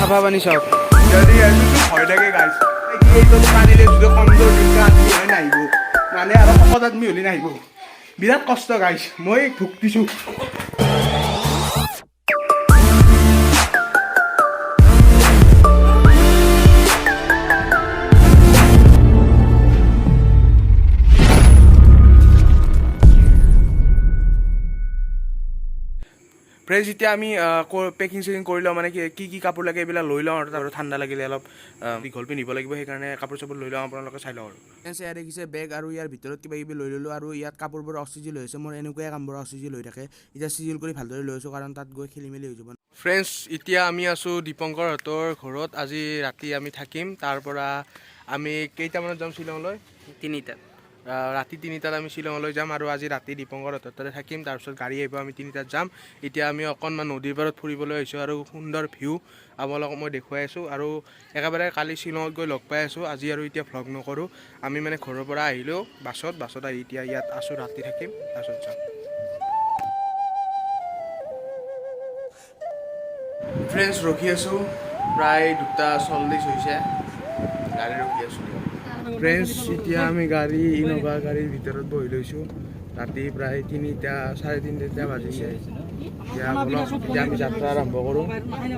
চাফা পানী চাওক যদি এইটো ভয় লাগে গাইছ এইটো পানীলে যদি কমজোৰ দুটা আদমি হয় নাহিব মানে আৰু শকত আদমি হ'লে নাহিব বিৰাট কষ্ট গাইছ মই ভুগিছোঁ ফ্ৰেণ্ডছ এতিয়া আমি পেকিং চেকিং কৰি লওঁ মানে কি কাপোৰ লাগে এইবিলাক লৈ লওঁ আৰু তাৰপিছত ঠাণ্ডা লাগিলে অলপ দীঘল পিন্ধিব লাগিব সেইকাৰণে কাপোৰ চাপোৰ লৈ লওঁ আপোনালোকে চাই লওঁ আৰু ফ্ৰেণ্ডছ ইয়াত দেখিছে বেগ আৰু ইয়াৰ ভিতৰত কিবা কিবি লৈ ল'লোঁ আৰু ইয়াত কাপোৰবোৰ অক্সিজেন লৈ আছে মোৰ এনেকুৱাই কামবোৰ অক্সিজেন লৈ থাকে এতিয়া চিজিল কৰি ভালদৰে লৈ আছোঁ কাৰণ তাত গৈ খেলি মেলি হৈ যাব ফ্ৰেণ্ডছ এতিয়া আমি আছোঁ দীপংকৰহঁতৰ ঘৰত আজি ৰাতি আমি থাকিম তাৰ পৰা আমি কেইটামানত যাম শ্বিলঙলৈ 3টাত ৰাতি 3টাত আমি শ্বিলঙলৈ যাম আৰু আজি ৰাতি দীপংকৰহঁতৰ তাতে থাকিম তাৰপিছত গাড়ী আহিব আমি 3টাত যাম এতিয়া আমি অকণমান নদীৰ পাৰত ফুৰিবলৈ আহিছোঁ আৰু সুন্দৰ ভিউ আপোনালোকক মই দেখুৱাই আছোঁ আৰু একেবাৰে কালি শ্বিলঙত গৈ লগ পাই আছোঁ আজি আৰু এতিয়া ভ্লগ নকৰোঁ আমি মানে ঘৰৰ পৰা আহিলোঁ বাছত আহি এতিয়া ইয়াত আছোঁ ৰাতি থাকিম তাৰপিছত যাম ফ্ৰেণ্ডছ ৰখি আছোঁ প্ৰায় 2:40 হৈছে গাড়ী ৰখি আছোঁ ফ্ৰেণ্ডছ এতিয়া আমি ইন'ভা গাড়ীৰ ভিতৰত বহি লৈছোঁ ৰাতি প্ৰায় 3:30 বাজিছে এতিয়া আমি যাত্ৰা আৰম্ভ কৰোঁ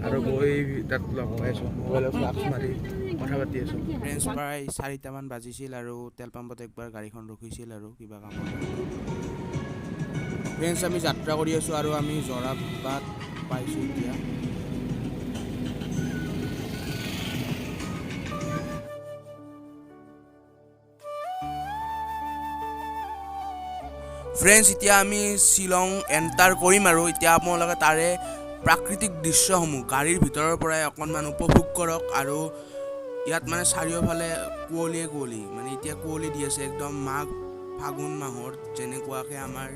আৰু গৈ তাত লগ পাই আছোঁ মোবাইলত ফ্লাক্স মাৰি কথা পাতি আছোঁ ফ্ৰেণ্ডছ প্ৰায় 4টামান বাজিছিল আৰু তেল পাম্পত একবাৰ গাড়ীখন ৰখিছিল আৰু কিবা কামত ফ্ৰেণ্ডছ আমি যাত্ৰা কৰি আছোঁ আৰু আমি জোৰাবাট পাইছোঁ এতিয়া ফ্ৰেণ্ডছ এতিয়া আমি শ্বিলং এণ্টাৰ কৰিম আৰু এতিয়া আপোনালোকে তাৰে প্ৰাকৃতিক দৃশ্যসমূহ গাড়ীৰ ভিতৰৰ পৰাই অকণমান উপভোগ কৰক আৰু ইয়াত মানে চাৰিওফালে কুঁৱলী মানে এতিয়া কুঁৱলী দি আছে একদম মাঘ ফাগুন মাহৰ যেনেকুৱাকৈ আমাৰ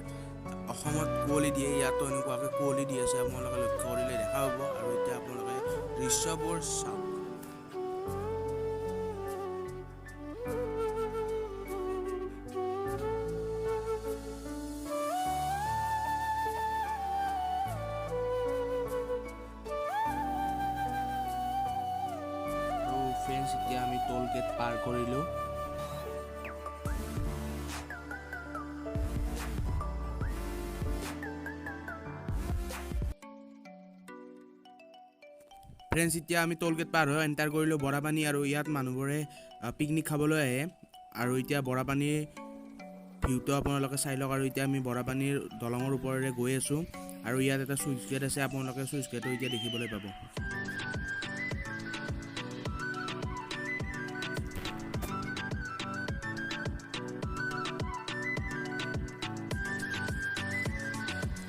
অসমত কুঁৱলী দিয়ে ইয়াতো এনেকুৱাকৈ কুঁৱলী দি আছে আপোনালোকে লক্ষ্য কৰিলে দেখা পাব আৰু এতিয়া আপোনালোকে দৃশ্যবোৰ চাওক ফ্ৰেণ্ডছ এতিয়া আমি টোল গেট পাৰ কৰিলোঁ ফ্ৰেণ্ডছ এতিয়া আমি টোল গেট পাৰ হৈ এণ্টাৰ কৰিলোঁ বৰাপানী আৰু ইয়াত মানুহবোৰে পিকনিক খাবলৈ আহে আৰু এতিয়া বৰাপানীৰ ভিউটো আপোনালোকে চাই লওক আৰু এতিয়া আমি বৰাপানীৰ দলঙৰ ওপৰেৰে গৈ আছোঁ আৰু ইয়াত এটা চুইচ গেট আছে আপোনালোকে চুইচ গেটো এতিয়া দেখিবলৈ পাব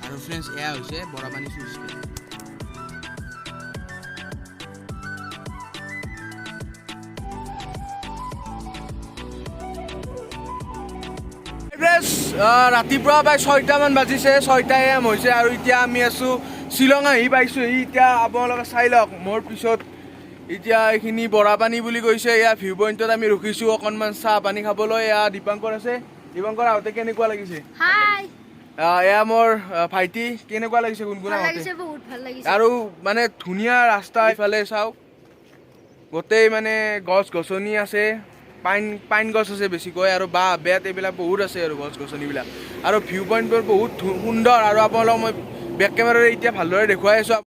আৰু ফ্ৰেণ্ডছ এয়া হৈছে বৰাপানী চুইচ গেট ৰাতিপুৱা প্ৰায় 6টামান বাজিছে 6টা AM হৈছে আৰু এতিয়া আমি আছোঁ শ্বিলং আহি পাইছোঁ এতিয়া আপোনালোকে চাই লওক মোৰ পিছত এতিয়া এইখিনি বৰাপানী বুলি কৈছে এয়া ভিউ পইণ্টত আমি ৰখিছোঁ অকণমান চাহ পানী খাবলৈ এয়া দীপংকৰ আছে দীপংকৰ আহোঁতে কেনেকুৱা লাগিছে এয়া মোৰ ভাইটি কেনেকুৱা লাগিছে গুণগুণ আহোঁতে আৰু মানে ধুনীয়া ৰাস্তা ইফালে চাওক গোটেই মানে গছ গছনি আছে পাইন গছ আছে বেছিকৈ আৰু বেত এইবিলাক বহুত আছে আৰু গছ গছনিবিলাক আৰু ভিউ পইণ্টবোৰ বহুত সুন্দৰ আৰু আপোনালোকক মই বেক কেমেৰাৰে এতিয়া ভালদৰে দেখুৱাই আছোঁ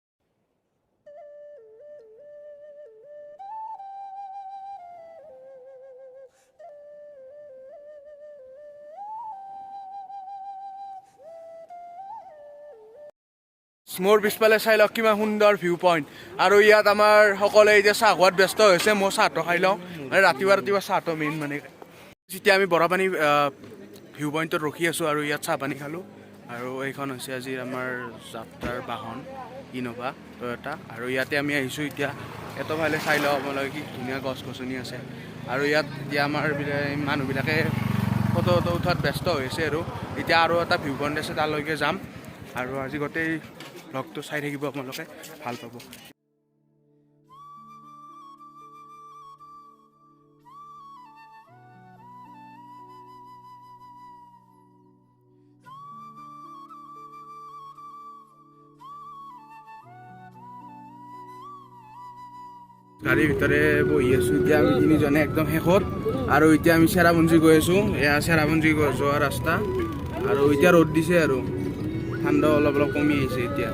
মোৰ পিছফালে চাই লওক কিমান সুন্দৰ ভিউ পইণ্ট আৰু ইয়াত আমাৰ সকলোৱে এতিয়া চাহ খোৱাত ব্যস্ত হৈছে মই চাহটো খাই লওঁ মানে ৰাতিপুৱা চাহটো মেইন মানে যেতিয়া আমি বৰাপানী ভিউ পইণ্টত ৰখি আছোঁ আৰু ইয়াত চাহ পানী খালোঁ আৰু এইখন হৈছে আজি আমাৰ যাত্ৰাৰ বাহন ইন'ভা টয়'টা আৰু ইয়াতে আমি আহিছোঁ এতিয়া এতফালে চাই লওঁ আপোনালোকে কি ধুনীয়া গছ গছনি আছে আৰু ইয়াত এতিয়া আমাৰ মানুহবিলাকে ফটো উঠাত ব্যস্ত হৈছে আৰু এতিয়া আৰু এটা ভিউ পইণ্ট আছে তালৈকে যাম আৰু আজি গোটেই ব্লগটো চাই থাকিব আপোনালোকে ভাল পাব গাড়ীৰ ভিতৰে বহি আছোঁ এতিয়া আমি তিনিজনে একদম শেষত আৰু এতিয়া আমি চেৰাপুঞ্জী গৈ আছোঁ এয়া চেৰাপুঞ্জী যোৱা ৰাস্তা আৰু এতিয়া ৰ'দ দিছে আৰু ঠাণ্ডা অলপ অলপ কমি আহিছে এতিয়া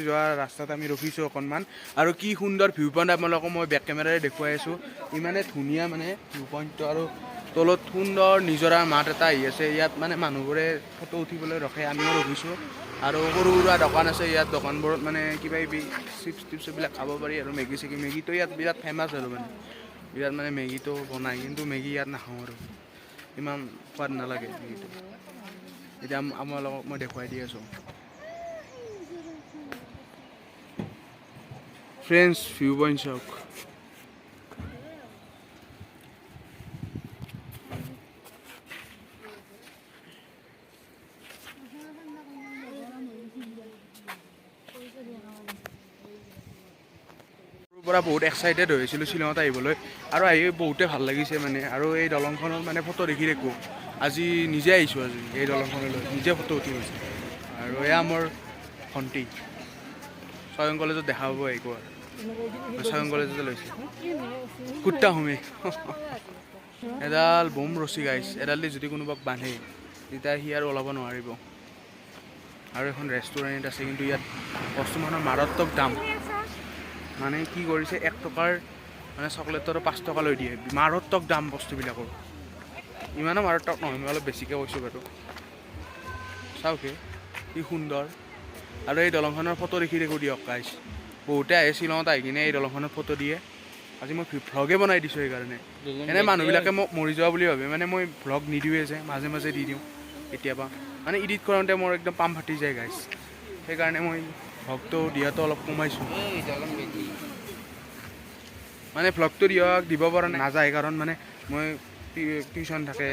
যোৱা ৰাস্তাত আমি ৰখিছোঁ অকণমান আৰু কি সুন্দৰ ভিউ পইণ্ট আপোনালোকক মই বেক কেমেৰাৰে দেখুৱাই আছোঁ ইমানে ধুনীয়া মানে ভিউ পইণ্টটো আৰু তলত সুন্দৰ নিজৰা মাত এটা আহি আছে ইয়াত মানে মানুহবোৰে ফটো উঠিবলৈ ৰখে আমিও ৰখিছোঁ আৰু সৰু সুৰা দোকান আছে ইয়াত দোকানবোৰত মানে কিবা কিবি চিপছ টিপছ এইবিলাক খাব পাৰি আৰু মেগী চেগি মেগীটো ইয়াত বিৰাট ফেমাছ আৰু মানে বিৰাট মানে মেগীটো বনায় কিন্তু মেগী ইয়াত নাখাওঁ আৰু ইমান সোৱাদ নালাগে মেগীটো এতিয়া আপোনালোকক মই দেখুৱাই দি আছোঁ ফ্ৰেণ্ডছ ভিউ পইণ্ট চাওক পৰা বহুত এক্সাইটেড হৈছিলোঁ শ্বিলঙত আহিবলৈ আৰু আহি বহুতে ভাল লাগিছে মানে আৰু এই দলংখনত মানে ফটো দেখি থাকোঁ আজি নিজে আহিছোঁ আজি এই দলংখনলৈ নিজে ফটো উঠি গৈছোঁ আৰু এয়া মোৰ ভণ্টি স্বয়ং কলেজত দেখা পাব আহিব আৰু স্বয়ং কলেজতে লৈছে কুত্তা সোমে এডাল বম ৰছী গাইছ এডাল দি যদি কোনোবাক বান্ধে তেতিয়া সি আৰু ওলাব নোৱাৰিব আৰু এখন ৰেষ্টুৰেণ্ট আছে কিন্তু ইয়াত বস্তুমানৰ মাৰাত্মক দাম মানে কি কৰিছে 1 টকাৰ মানে চকলেটৰ 5 টকা লৈ দিয়ে মাৰাত্মক দাম বস্তুবিলাকৰ ইমানো মাৰাত্মক নহয় মই অলপ বেছিকৈ কৈছোঁ বাৰু চাওকে কি সুন্দৰ আৰু এই দলংখনৰ ফটো দেখি দেখোঁ দিয়ক গাইছ বহুতে আহে শ্বিলঙত আহি কিনে এই দলংখনৰ ফটো দিয়ে আজি মই ভ্লগে বনাই দিছোঁ সেইকাৰণে এনে মানুহবিলাকে মোক মৰি যোৱা বুলি ভাবে মানে মই ভ্লগ নিদিওঁৱে যে মাজে মাজে দি দিওঁ কেতিয়াবা মানে এডিট কৰোঁতে মোৰ একদম পাম ফাটি যায় গাইছ সেইকাৰণে মই ভ্লগটো দিয়াটো অলপ কমাইছোঁ মানে ভ্লগটো দিব পৰা নাযায় কাৰণ মানে মই টিউশ্যন থাকে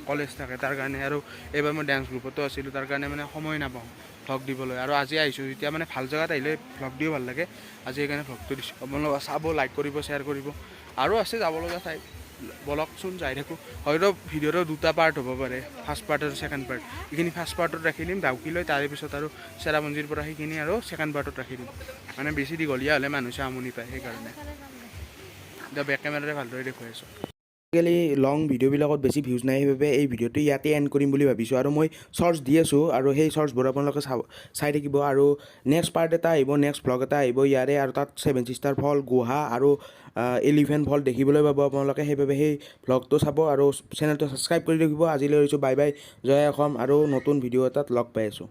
কলেজ থাকে তাৰ কাৰণে আৰু এইবাৰ মই ডান্স গ্ৰুপতো আছিলোঁ তাৰ কাৰণে মানে সময় নাপাওঁ ভ্লগ দিবলৈ আৰু আজি আহিছোঁ যেতিয়া মানে ভাল জেগাত আহিলে ভ্লগ দিও ভাল লাগে আজি সেইকাৰণে ভ্লগটো দিছোঁ আপোনালোকে চাব লাইক কৰিব শ্বেয়াৰ কৰিব আৰু আছে যাব লগা ঠাই বলকচোন যাই থাকোঁ হয়তো ভিডিঅ'টো 2টা পাৰ্ট হ'ব পাৰে ফাৰ্ষ্ট পাৰ্ট আৰু ছেকেণ্ড পাৰ্ট এইখিনি ফাৰ্ষ্ট পাৰ্টত ৰাখি দিম ডাউকি লৈ তাৰে পিছত আৰু চেৰাপুঞ্জীৰ পৰা সেইখিনি আৰু ছেকেণ্ড পাৰ্টত ৰাখি দিম মানে বেছি দীঘলীয়া হ'লে মানুহে আমনি পায় সেইকাৰণে এতিয়া বেক কেমেৰাৰে ভালদৰে দেখুৱাই আছোঁ আজিকালি লং ভিডিঅ'বিলাকত বেছি ভিউজ নাই সেইবাবে এই ভিডিঅ'টো ইয়াতে এণ্ড কৰিম বুলি ভাবিছোঁ আৰু মই শ্বৰ্টছ দি আছোঁ আৰু সেই শ্বৰ্টছবোৰ আপোনালোকে চাই থাকিব আৰু নেক্সট পাৰ্ট এটা আহিব নেক্সট ভ্লগ এটা আহিব ইয়াৰে আৰু তাত 7 ষ্টাৰ ফল গুহা আৰু এলিফেণ্ট ফল দেখিবলৈ পাব আপোনালোকে সেইবাবে সেই ভ্লগটো চাব আৰু চেনেলটো ছাবস্ক্ৰাইব কৰি ৰাখিব আজিলৈ আহিছোঁ বাই বাই জয় অসম আৰু নতুন ভিডিঅ' এটাত লগ পাই আছোঁ